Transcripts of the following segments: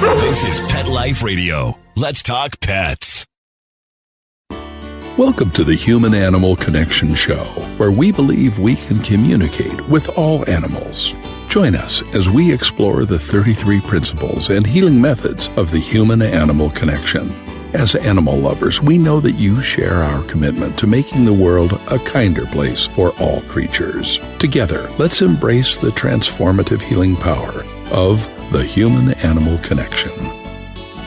This is Pet Life Radio. Let's talk pets. Welcome to the Human-Animal Connection Show, where we believe we can communicate with all animals. Join us as we explore the 33 principles and healing methods of the human-animal connection. As animal lovers, we know that you share our commitment to making the world a kinder place for all creatures. Together, let's embrace the transformative healing power of the human-animal connection.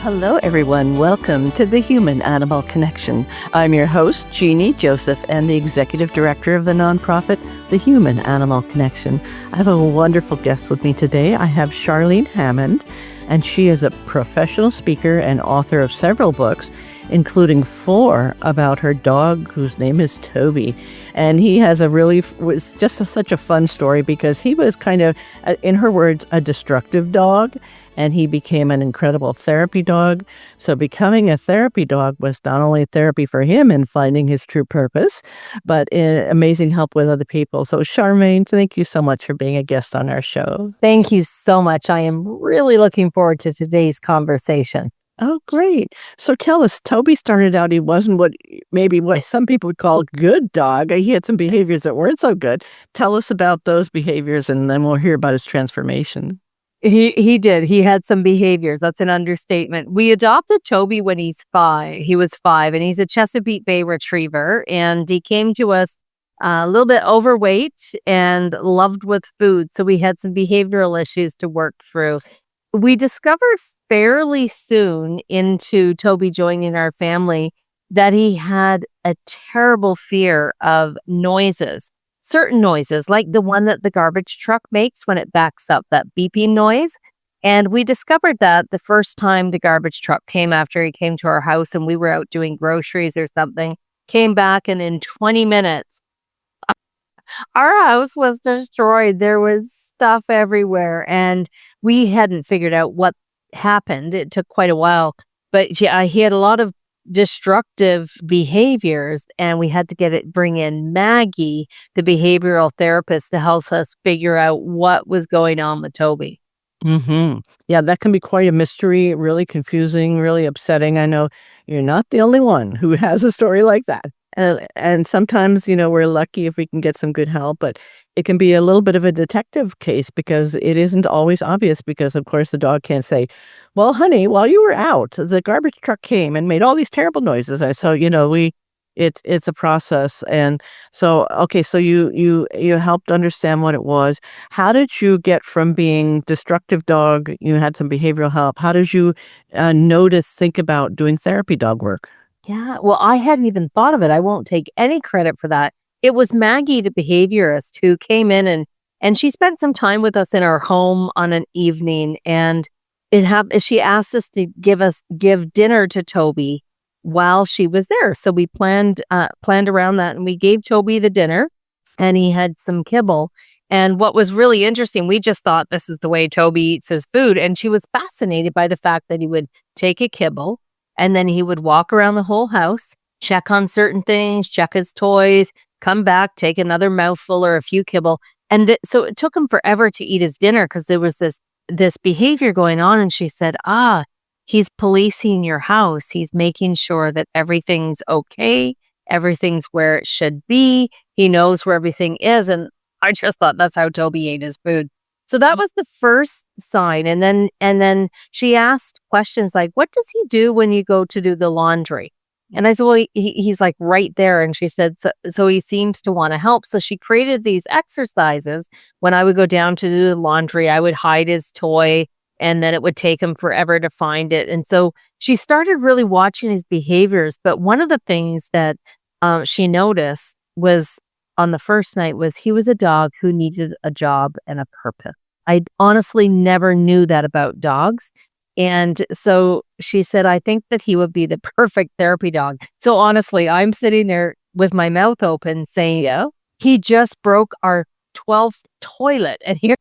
Hello, everyone. Welcome to the Human-Animal Connection. I'm your host, Jeannie Joseph, and the Executive Director of the nonprofit, the Human-Animal Connection. I have a wonderful guest with me today. I have Charlene Hammond, and she is a professional speaker and author of several books, including 4 about her dog, whose name is Toby. And he has was just such a fun story because he was kind of, in her words, a destructive dog, and he became an incredible therapy dog. So becoming a therapy dog was not only therapy for him in finding his true purpose, but amazing help with other people. So Charmaine, thank you so much for being a guest on our show. Thank you so much. I am really looking forward to today's conversation. Oh, great. So tell us, Toby started out, he wasn't what some people would call a good dog. He had some behaviors that weren't so good. Tell us about those behaviors, and then we'll hear about his transformation. He did. He had some behaviors. That's an understatement. We adopted Toby when he was 5, and he's a Chesapeake Bay Retriever, and he came to us a little bit overweight and loved with food. So we had some behavioral issues to work through. We discovered fairly soon into Toby joining our family that he had a terrible fear of noises, certain noises, like the one that the garbage truck makes when it backs up, that beeping noise. And we discovered that the first time the garbage truck came after he came to our house and we were out doing groceries or something, came back, and in 20 minutes, our house was destroyed. There was stuff everywhere, and we hadn't figured out what happened. It took quite a while, but yeah, he had a lot of destructive behaviors, and we had to bring in Maggie, the behavioral therapist, to help us figure out what was going on with Toby. Mm-hmm. Yeah, that can be quite a mystery, really confusing, really upsetting. I know you're not the only one who has a story like that. And sometimes, we're lucky if we can get some good help, but it can be a little bit of a detective case because it isn't always obvious because, of course, the dog can't say, well, honey, while you were out, the garbage truck came and made all these terrible noises. And so, it's a process. And so, okay, so you helped understand what it was. How did you get from being destructive dog, you had some behavioral help, how did you know to think about doing therapy dog work? Yeah, well, I hadn't even thought of it. I won't take any credit for that. It was Maggie, the behaviorist, who came in and she spent some time with us in our home on an evening, and she asked us to give dinner to Toby while she was there. So we planned around that, and we gave Toby the dinner, and he had some kibble. And what was really interesting, we just thought this is the way Toby eats his food, and she was fascinated by the fact that he would take a kibble, and then he would walk around the whole house, check on certain things, check his toys, come back, take another mouthful or a few kibble. And so it took him forever to eat his dinner because there was this behavior going on. And she said, he's policing your house. He's making sure that everything's okay. Everything's where it should be. He knows where everything is. And I just thought that's how Toby ate his food. So that was the first sign. And then she asked questions like, what does he do when you go to do the laundry? And I said, well, he's like right there. And she said, so he seems to want to help. So she created these exercises. When I would go down to do the laundry, I would hide his toy, and then it would take him forever to find it. And so she started really watching his behaviors. But one of the things that she noticed was on the first night was he was a dog who needed a job and a purpose. I honestly never knew that about dogs. And so she said, I think that he would be the perfect therapy dog. So honestly, I'm sitting there with my mouth open saying, yeah, he just broke our 12th toilet. And here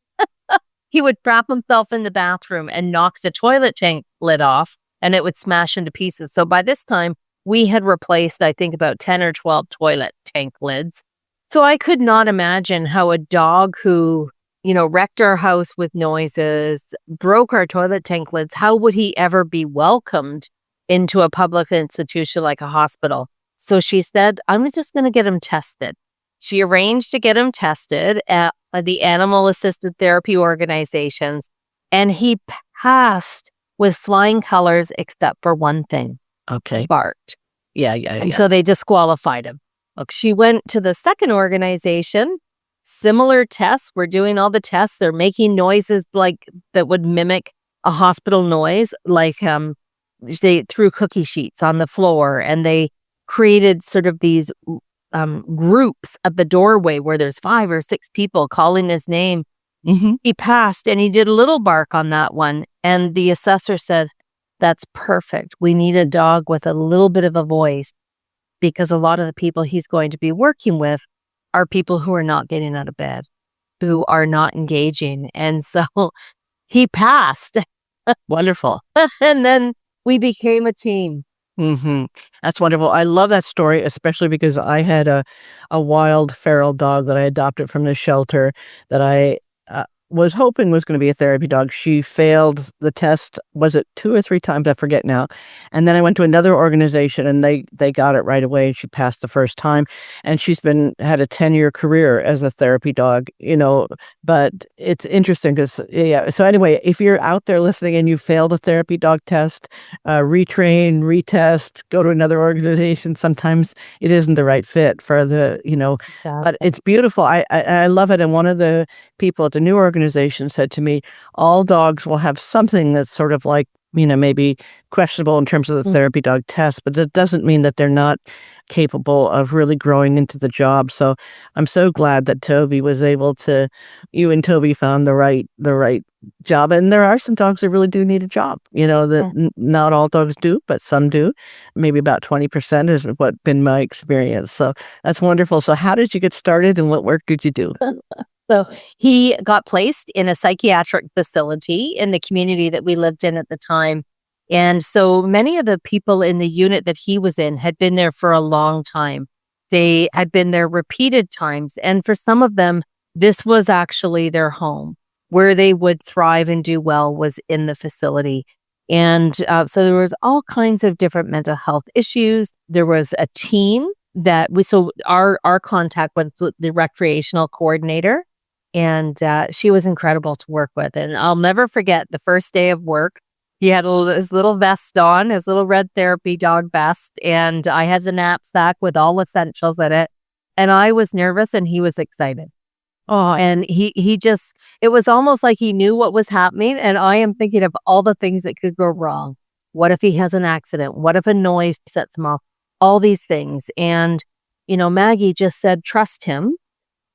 he would trap himself in the bathroom and knock the toilet tank lid off, and it would smash into pieces. So by this time, we had replaced, I think, about 10 or 12 toilet tank lids. So I could not imagine how a dog who wrecked our house with noises, broke our toilet tank lids. How would he ever be welcomed into a public institution like a hospital? So she said, I'm just going to get him tested. She arranged to get him tested at the animal assisted therapy organizations, and he passed with flying colors except for one thing. Okay. Barked. Yeah. And so they disqualified him. Look, she went to the second organization, similar tests. We're doing all the tests. They're making noises like that would mimic a hospital noise, like they threw cookie sheets on the floor, and they created sort of these groups at the doorway where there's 5 or 6 people calling his name. Mm-hmm. He passed, and he did a little bark on that one. And the assessor said, that's perfect. We need a dog with a little bit of a voice, because a lot of the people he's going to be working with are people who are not getting out of bed, who are not engaging. And so he passed. Wonderful. And then we became a team. Mm-hmm. That's wonderful. I love that story, especially because I had a wild feral dog that I adopted from the shelter that I was hoping was going to be a therapy dog. She failed the test. Was it 2 or 3 times? I forget now. And then I went to another organization, and they got it right away, and she passed the first time. And she's had a 10-year career as a therapy dog, but it's interesting because, yeah. So anyway, if you're out there listening and you failed a therapy dog test, retrain, retest, go to another organization. Sometimes it isn't the right fit for the, but it's beautiful. I love it. And one of the people at the new organization said to me, all dogs will have something that's sort of like, maybe questionable in terms of the therapy dog test, but that doesn't mean that they're not capable of really growing into the job. So I'm so glad that Toby was able to, you and Toby found the right job. And there are some dogs that really do need a job, that not all dogs do, but some do. Maybe about 20% is what been my experience. So that's wonderful. So how did you get started, and what work did you do? So he got placed in a psychiatric facility in the community that we lived in at the time. And so many of the people in the unit that he was in had been there for a long time. They had been there repeated times. And for some of them, this was actually their home. Where they would thrive and do well was in the facility. And so there was all kinds of different mental health issues. There was a team that our contact was with the recreational coordinator. And she was incredible to work with. And I'll never forget the first day of work. He had his little vest on, his little red therapy dog vest. And I had the knapsack with all essentials in it. And I was nervous, and he was excited. Oh, and he just, it was almost like he knew what was happening. And I am thinking of all the things that could go wrong. What if he has an accident? What if a noise sets him off? All these things. And, Maggie just said, trust him.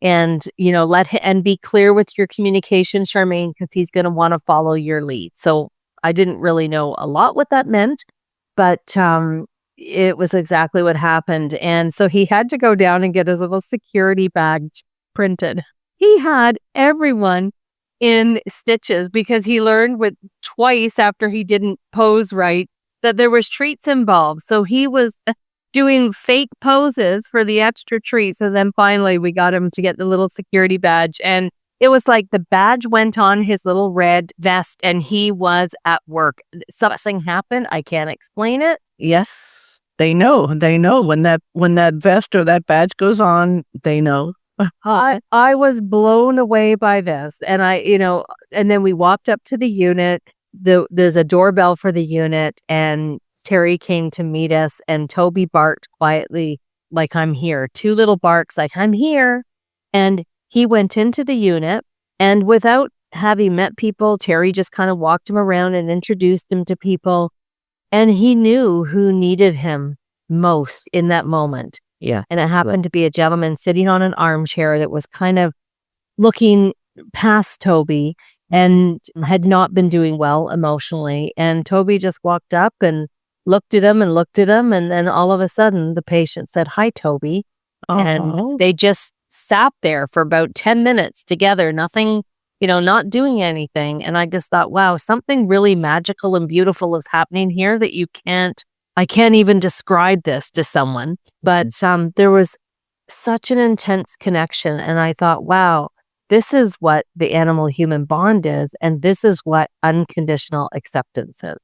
And, let him, and be clear with your communication, Charmaine, because he's going to want to follow your lead. So I didn't really know a lot what that meant, but it was exactly what happened. And so he had to go down and get his little security badge printed. He had everyone in stitches because he learned twice after he didn't pose right that there was treats involved. So he was doing fake poses for the extra treats. And then finally we got him to get the little security badge. And it was like the badge went on his little red vest and he was at work. Something happened. I can't explain it. Yes, they know when that vest or that badge goes on, they know. I was blown away by this. And and then we walked up to the unit. There's a doorbell for the unit, and Terry came to meet us, and Toby barked quietly like, I'm here. 2 little barks like, I'm here. And he went into the unit, and without having met people, Terry just kind of walked him around and introduced him to people. And he knew who needed him most in that moment. Yeah. And it happened to be a gentleman sitting on an armchair that was kind of looking past Toby and had not been doing well emotionally. And Toby just walked up and looked at him. And then all of a sudden the patient said, hi, Toby. And they just sat there for about 10 minutes together, nothing, not doing anything. And I just thought, wow, something really magical and beautiful is happening here that I can't even describe this to someone. But there was such an intense connection. And I thought, wow, this is what the animal-human bond is, and this is what unconditional acceptance is.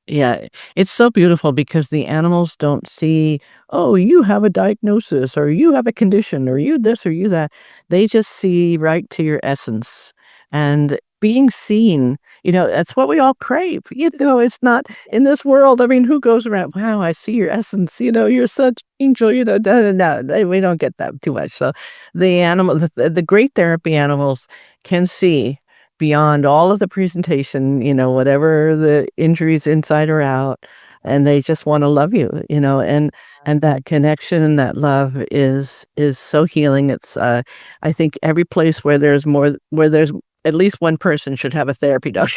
Yeah, it's so beautiful because the animals don't see, oh, you have a diagnosis or you have a condition or you this or you that. They just see right to your essence. And being seen, that's what we all crave. It's not in this world. I mean, who goes around, wow, I see your essence, you're such angel, we don't get that too much. So the great therapy animals can see beyond all of the presentation, whatever the injuries inside or out, and they just want to love you, and that connection and that love is so healing. It's I think every place where there's at least one person should have a therapy dog.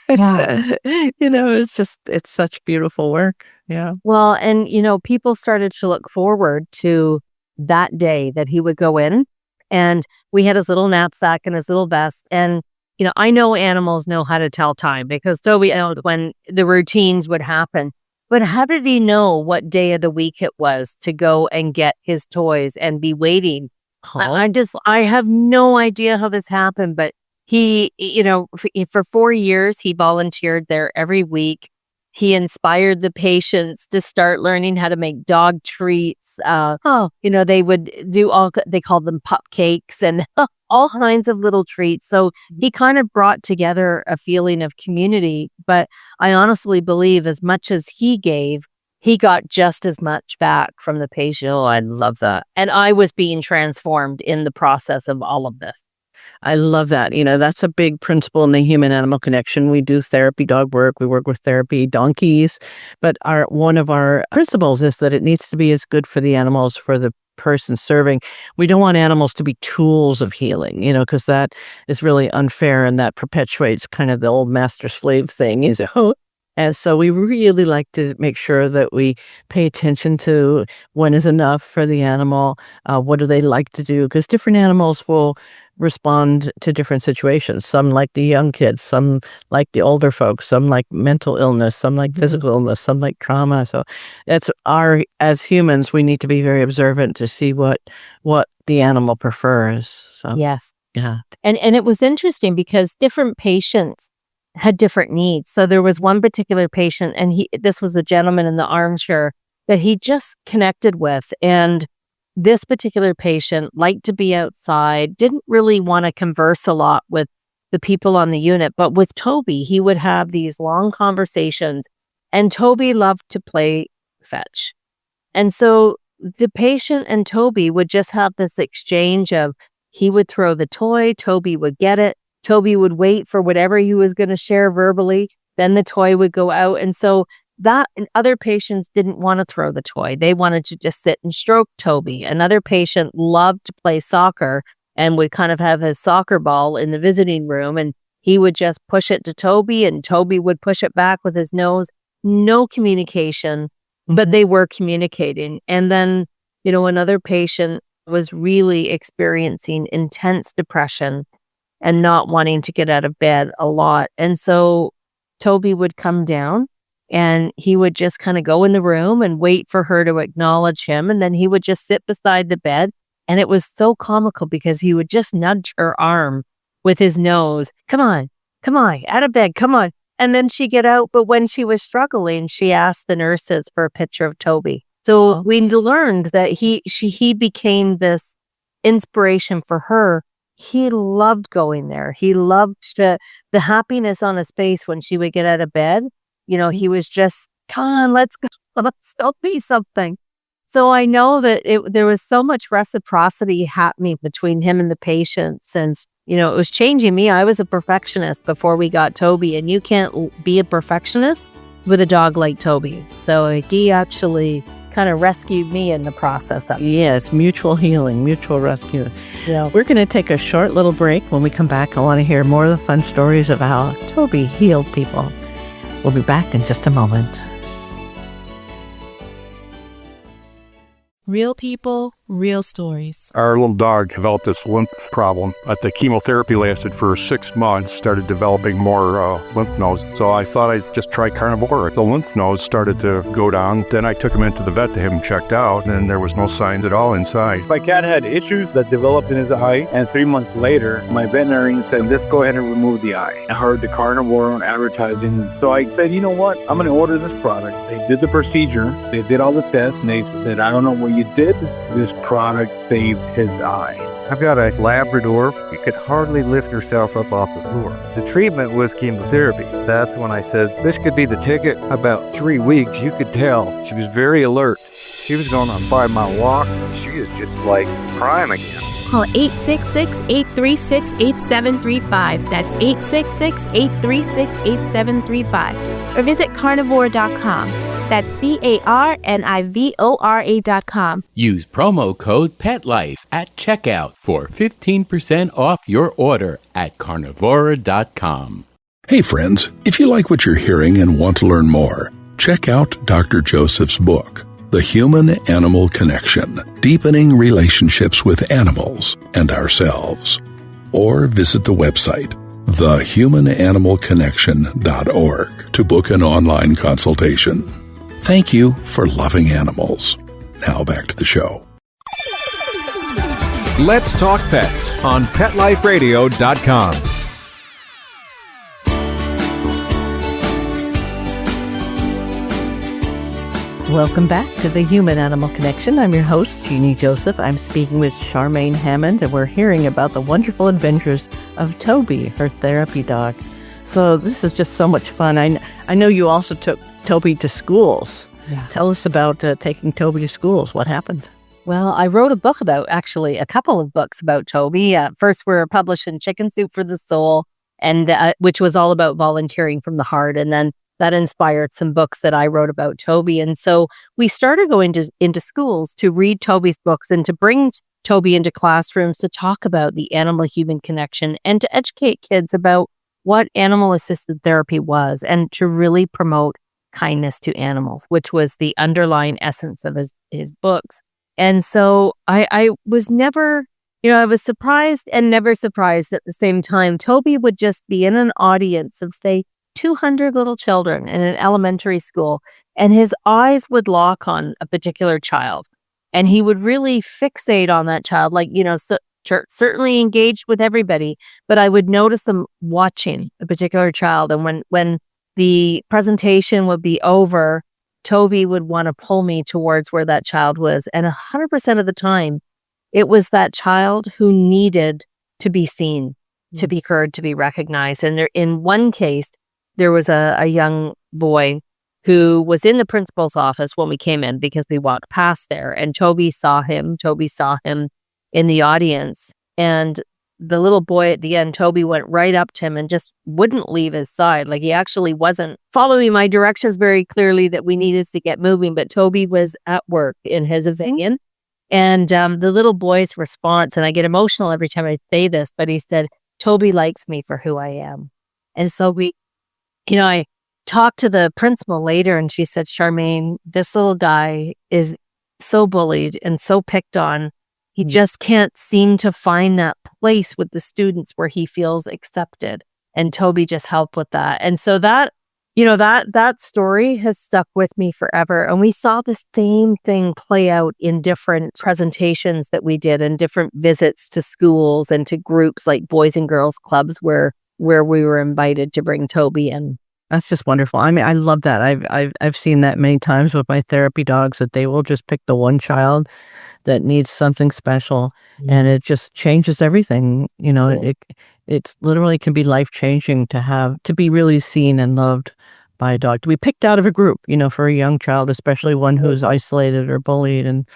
Yeah. It's such beautiful work. Yeah. Well, and people started to look forward to that day that he would go in, and we had his little knapsack and his little vest, and I know animals know how to tell time because Toby, when the routines would happen, but how did he know what day of the week it was to go and get his toys and be waiting? I have no idea how this happened, but he, for 4 years, he volunteered there every week. He inspired the patients to start learning how to make dog treats. They would do they called them pup cakes and all kinds of little treats. So he kind of brought together a feeling of community. But I honestly believe as much as he gave, he got just as much back from the patient. Oh, I love that. And I was being transformed in the process of all of this. I love that. That's a big principle in the human-animal connection. We do therapy dog work. We work with therapy donkeys. But one of our principles is that it needs to be as good for the animals, for the person serving. We don't want animals to be tools of healing, because that is really unfair and that perpetuates kind of the old master-slave thing. And so we really like to make sure that we pay attention to when is enough for the animal. What do they like to do? Because different animals will respond to different situations. Some like the young kids, some like the older folks, some like mental illness, some like physical illness, some like trauma. So as humans, we need to be very observant to see what the animal prefers. So yes. Yeah. And it was interesting because different patients had different needs. So there was one particular patient, and this was a gentleman in the armchair that he just connected with. And this particular patient liked to be outside, didn't really want to converse a lot with the people on the unit. But with Toby, he would have these long conversations, and Toby loved to play fetch. And so the patient and Toby would just have this exchange of he would throw the toy, Toby would get it, Toby would wait for whatever he was going to share verbally, then the toy would go out. And so and other patients didn't want to throw the toy. They wanted to just sit and stroke Toby. Another patient loved to play soccer and would kind of have his soccer ball in the visiting room, and he would just push it to Toby and Toby would push it back with his nose. No communication, but they were communicating. And then, another patient was really experiencing intense depression and not wanting to get out of bed a lot. And so Toby would come down and he would just kind of go in the room and wait for her to acknowledge him. And then he would just sit beside the bed. And it was so comical because he would just nudge her arm with his nose. Come on, out of bed, come on. And then she'd get out. But when she was struggling, she asked the nurses for a picture of Toby. So we learned that he became this inspiration for her. He loved going there. He loved the happiness on his face when she would get out of bed. He was just, come on, let's go. Let's go be something. So I know that there was so much reciprocity happening between him and the patients. And, it was changing me. I was a perfectionist before we got Toby, and you can't be a perfectionist with a dog like Toby. So he actually kind of rescued me in the process of it. Yes, mutual healing, mutual rescue. Yeah. We're going to take a short little break. When we come back, I want to hear more of the fun stories of how Toby healed people. We'll be back in just a moment. Real people, Real stories. Our little dog developed this lymph problem. The chemotherapy lasted for 6 months, started developing more lymph nodes. So I thought I'd just try carnivore. The lymph nodes started to go down. Then I took him into the vet to have him checked out, and there was no signs at all inside. My cat had issues that developed in his eye, and 3 months later, my veterinarian said, let's go ahead and remove the eye. I heard the carnivore on advertising, so I said, you know what, I'm going to order this product. They did the procedure, they did all the tests, and they said, I don't know what you did. This product saved his eye. I've got a Labrador. She could hardly lift herself up off the floor. The treatment was chemotherapy. That's when I said, this could be the ticket. About 3 weeks, you could tell she was very alert. She was going on a 5-mile walk. She is just like prime again. Call 866-836-8735. That's 866-836-8735. Or visit carnivore.com. That's carnivora.com. Use promo code PETLIFE at checkout for 15% off your order at carnivora.com. Hey friends, if you like what you're hearing and want to learn more, check out Dr. Joseph's book, The Human-Animal Connection, Deepening Relationships with Animals and Ourselves. Or visit the website, thehumananimalconnection.org, to book an online consultation. Thank you for loving animals. Now back to the show. Let's Talk Pets on PetLifeRadio.com. Welcome back to the Human-Animal Connection. I'm your host, Jeannie Joseph. I'm speaking with Charmaine Hammond, and we're hearing about the wonderful adventures of Toby, her therapy dog. So this is just so much fun. I know you also took Toby to schools. Yeah. Tell us about taking Toby to schools. What happened? Well, I wrote a book about, actually, a couple of books about Toby. First, we were published in Chicken Soup for the Soul, and which was all about volunteering from the heart. And then that inspired some books that I wrote about Toby. And so we started going into schools to read Toby's books and to bring Toby into classrooms to talk about the animal-human connection and to educate kids about what animal-assisted therapy was and to really promote kindness to animals, which was the underlying essence of his books. And so I was never, I was surprised and never surprised at the same time. Toby would just be in an audience of, say, 200 little children in an elementary school, and his eyes would lock on a particular child. And he would really fixate on that child, certainly engaged with everybody, but I would notice him watching a particular child. And when the presentation would be over, Toby would want to pull me towards where that child was. And 100% of the time, it was that child who needed to be seen, to be heard, to be recognized. And in one case, there was a young boy who was in the principal's office when we came in because we walked past there. And Toby saw him in the audience. And the little boy at the end, Toby went right up to him and just wouldn't leave his side. Like, he actually wasn't following my directions very clearly that we needed to get moving, but Toby was at work, in his opinion. And the little boy's response, and I get emotional every time I say this, but he said, Toby likes me for who I am. And so I talked to the principal later, and she said, Charmaine, this little guy is so bullied and so picked on. He just can't seem to find that place with the students where he feels accepted. And Toby just helped with that. And so that story has stuck with me forever. And we saw the same thing play out in different presentations that we did and different visits to schools and to groups like Boys and Girls Clubs where we were invited to bring Toby in. That's just wonderful. I mean, I love that. I've seen that many times with my therapy dogs, that they will just pick the one child that needs something special, and it just changes everything. It's literally can be life-changing to be really seen and loved by a dog, to be picked out of a group, for a young child, especially one who's isolated or bullied. And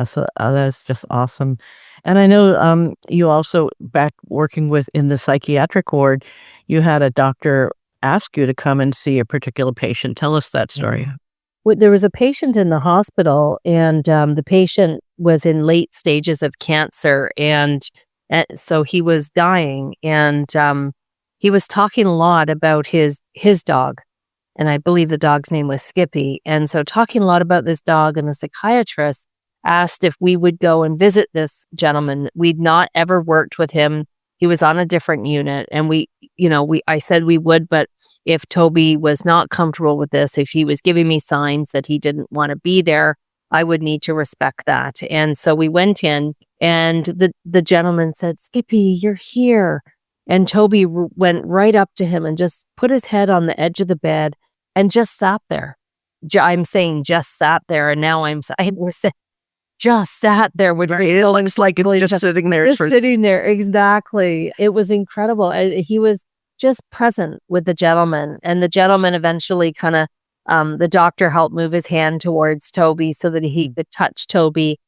so that's just awesome. And I know you also, back working in the psychiatric ward, you had a doctor ask you to come and see a particular patient. Tell us that story. Well, there was a patient in the hospital, and the patient was in late stages of cancer, and so he was dying, and he was talking a lot about his dog, and I believe the dog's name was Skippy. And so talking a lot about this dog, and the psychiatrist asked if we would go and visit this gentleman. We'd not ever worked with him. He was on a different unit, and I said we would, but if Toby was not comfortable with this, if he was giving me signs that he didn't want to be there, I would need to respect that. And so we went in, and the gentleman said, "Skippy, you're here." And Toby went right up to him and just put his head on the edge of the bed and just sat there. I'm saying just sat there, and now we're saying just sat there with feelings like just sitting there. Sitting there, exactly. It was incredible. He was just present with the gentleman, and the gentleman eventually kind of, the doctor helped move his hand towards Toby so that he could touch Toby.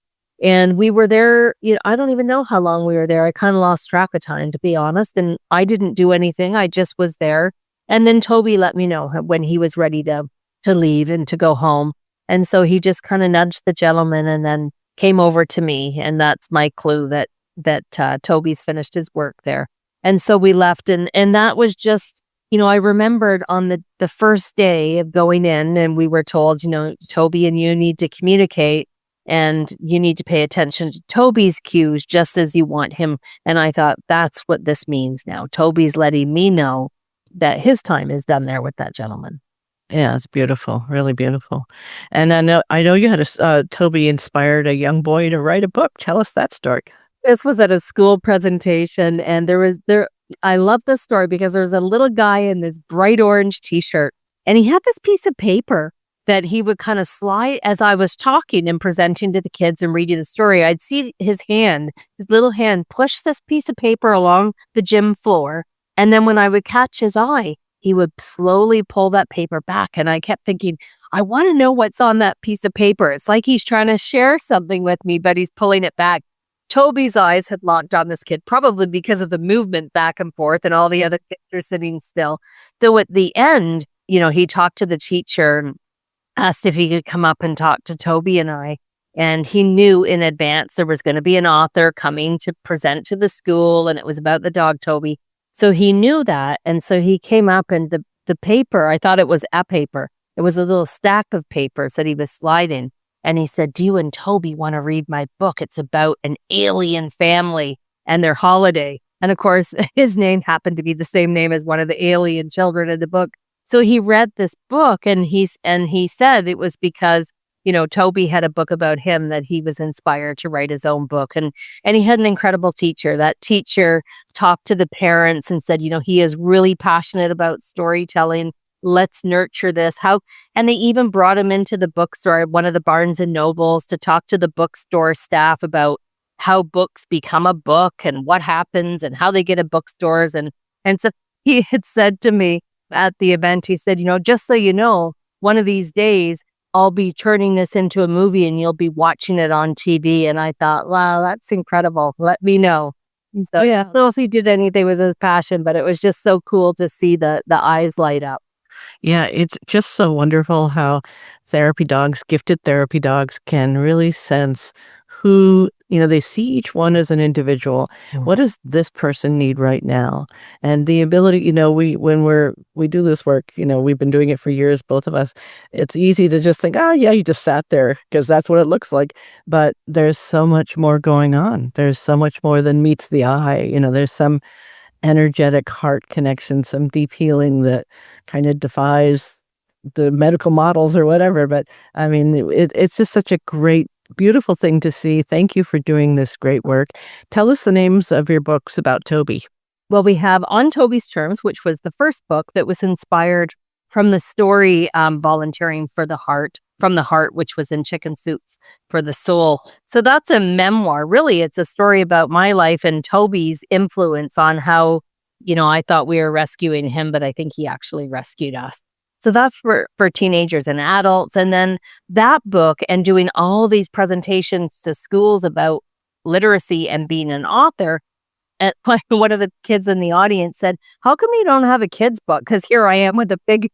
And we were there, I don't even know how long we were there. I kind of lost track of time, to be honest. And I didn't do anything. I just was there. And then Toby let me know when he was ready to leave and to go home. And so he just kind of nudged the gentleman and then came over to me. And that's my clue that Toby's finished his work there. And so we left. And that was just, I remembered on the first day of going in, and we were told, Toby and you need to communicate. And you need to pay attention to Toby's cues just as you want him. And I thought, that's what this means now. Toby's letting me know that his time is done there with that gentleman. Yeah, it's beautiful, really beautiful. And I know you had Toby inspired a young boy to write a book. Tell us that story. This was at a school presentation, and I love this story because there was a little guy in this bright orange t-shirt, and he had this piece of paper that he would kind of slide as I was talking and presenting to the kids and reading the story. I'd see his little hand, push this piece of paper along the gym floor. And then when I would catch his eye, he would slowly pull that paper back. And I kept thinking, I want to know what's on that piece of paper. It's like he's trying to share something with me, but he's pulling it back. Toby's eyes had locked on this kid, probably because of the movement back and forth, and all the other kids are sitting still. So at the end, he talked to the teacher, asked if he could come up and talk to Toby and I. And he knew in advance there was going to be an author coming to present to the school, and it was about the dog Toby. So he knew that. And so he came up, and the paper, I thought it was a paper. It was a little stack of papers that he was sliding. And he said, "Do you and Toby want to read my book? It's about an alien family and their holiday." And of course, his name happened to be the same name as one of the alien children in the book. So he read this book, and he said it was because, Toby had a book about him that he was inspired to write his own book. And he had an incredible teacher. That teacher talked to the parents and said, he is really passionate about storytelling. Let's nurture this. And they even brought him into the bookstore, one of the Barnes and Nobles, to talk to the bookstore staff about how books become a book and what happens and how they get in bookstores. And so he had said to me, at the event, he said, just so you know, one of these days I'll be turning this into a movie and you'll be watching it on TV. And I thought, wow, that's incredible. Let me know. And so, yeah, I don't know if he did anything with his passion, but it was just so cool to see the eyes light up. Yeah, it's just so wonderful how gifted therapy dogs can really sense who, they see each one as an individual. Mm-hmm. What does this person need right now? And the ability, when we do this work, we've been doing it for years, both of us. It's easy to just think, oh yeah, you just sat there because that's what it looks like. But there's so much more going on. There's so much more than meets the eye. There's some energetic heart connection, some deep healing that kind of defies the medical models or whatever. But I mean, it's just such a great, beautiful thing to see. Thank you for doing this great work. Tell us the names of your books about Toby. Well, we have On Toby's Terms, which was the first book that was inspired from the story Volunteering for the Heart, from the Heart, which was in Chicken Soups for the Soul. So that's a memoir. Really, it's a story about my life and Toby's influence on how, I thought we were rescuing him, but I think he actually rescued us. So that's for teenagers and adults. And then that book and doing all these presentations to schools about literacy and being an author. And one of the kids in the audience said, "How come you don't have a kid's book?" Because here I am with a big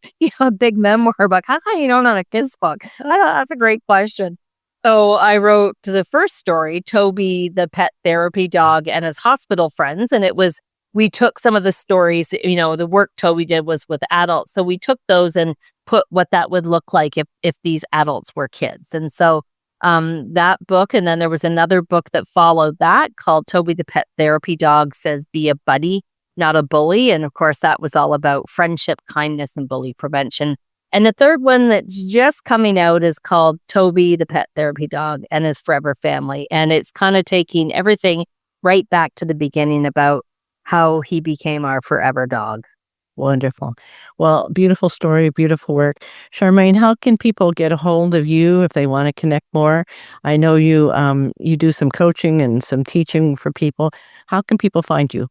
memoir book. How come you don't have a kid's book? That's a great question. So I wrote the first story, Toby, the pet therapy dog, and his hospital friends. And we took some of the stories, the work Toby did was with adults. So we took those and put what that would look like if these adults were kids. And so that book. And then there was another book that followed that called Toby the Pet Therapy Dog Says Be a Buddy, Not a Bully. And of course, that was all about friendship, kindness, and bully prevention. And the third one that's just coming out is called Toby the Pet Therapy Dog and His Forever Family. And it's kind of taking everything right back to the beginning about how he became our forever dog. Wonderful. Well, beautiful story, beautiful work. Charmaine, how can people get a hold of you if they want to connect more? I know you you do some coaching and some teaching for people. How can people find you?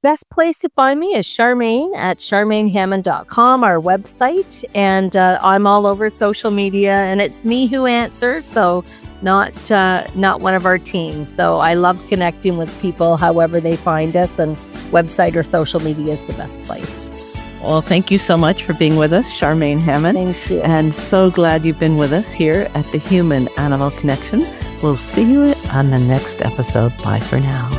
Best place to find me is Charmaine at charmainehammond.com, our website. And I'm all over social media, and it's me who answers, so not one of our teams. So I love connecting with people however they find us, and website or social media is the best place. Well, thank you so much for being with us, Charmaine Hammond. Thank you. And so glad you've been with us here at the Human Animal Connection. We'll see you on the next episode. Bye for now.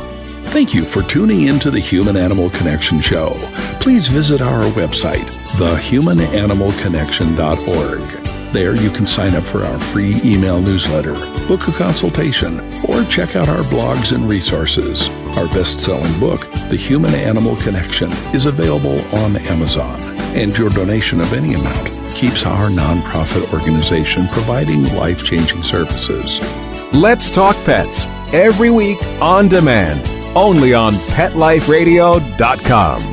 Thank you for tuning into the Human Animal Connection show. Please visit our website, thehumananimalconnection.org. There you can sign up for our free email newsletter, book a consultation, or check out our blogs and resources. Our best-selling book, The Human Animal Connection, is available on Amazon, and your donation of any amount keeps our nonprofit organization providing life-changing services. Let's Talk Pets, every week on demand, only on PetLifeRadio.com.